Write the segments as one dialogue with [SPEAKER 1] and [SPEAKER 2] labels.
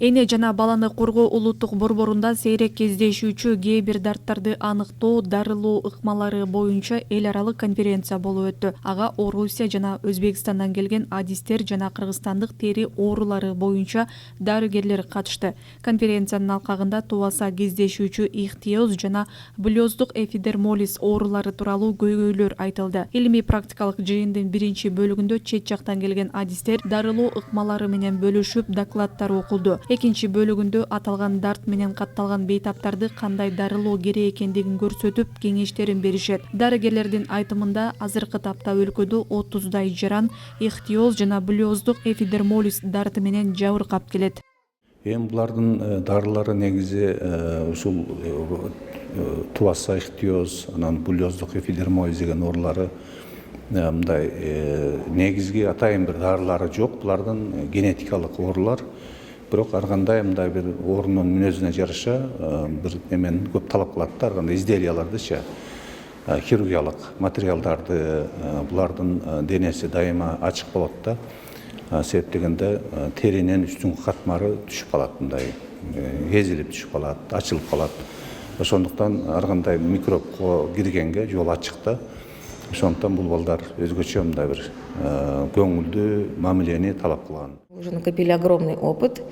[SPEAKER 1] Эне жана баланы коргоо улуттук борборунда сейрек кездешүүчү кээ бир дарттарды аныктоо, дарылоо ыкмалары боюнча эл аралык конференция болуп өттү. Ага Орусия жана Өзбекстандан келген адистер жана кыргызстандык тери оорулары боюнча дарыгерлер катышты. Конференциянын алкагында тубаса кездешүүчү ихтиоз жана блёздук эпидермолиз оорулары тууралуу көйгөйлөр айтылды. Илимий практикалык жыйындын биринчи бөлүгүндө чет жактан келген адистер дарылоо ыкмалары менен бөлүшүп докладдар окулду. Экинчи бөлүгүндө аталган дарт менен катталган бейтаптарды кандай дарылоо керек экендигин көрсөтүп кеңештерин беришет. Дарыгерлердин айтымында азыркы тапта өлкөдө 30дай жаран ихтиоз жана блёздук эпидермолиз дарты менен жабыркап келет.
[SPEAKER 2] Булардын дарылары негизи ушул тубаса ихтиоз, анан блёздук эпидермолиз деген оорулары мындай негизги атайын бир дарылары жок. Булардын генетикалык оорулар. Бирок ар кандай мындай бир оорунун мүнөзүнө жараша бир эмен көп талап кылат да, ар кандай изделиялардычы, хирургиялык материалдарды, булардын денеси дайыма ачык болот да. Себеп дегенде теринин үстүнкү катмары түшүп калат, мындай эзилип түшүп калат, ачылып калат. Ошондуктан ар кандай микробко киргенге жол ачык да. Ошондуктан бул балдар өзгөчө мындай бир көңүлдүү мамилени талап кылган.
[SPEAKER 3] Уже накопили огромный опыт.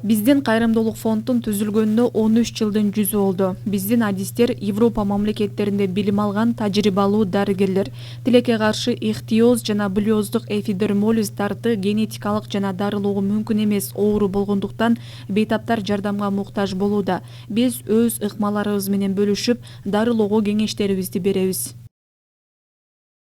[SPEAKER 1] Биздин кайрымдуулук фонддун түзүлгөнүнө 13 жылдын жүзү болду. Биздин адистер Европа мамлекеттеринде билим алган тажрыйбалуу дарыгерлер. Тилекке каршы ихтиоз жана блёздук эпидермолиз дарты генетикалык жана дарылоого мүмкүн эмес оору болгондуктан бейтаптар жардамга муктаж болууда. Биз өз ыкмаларыбыз менен бөлүшүп, дарылоого кеңештерибизди беребиз.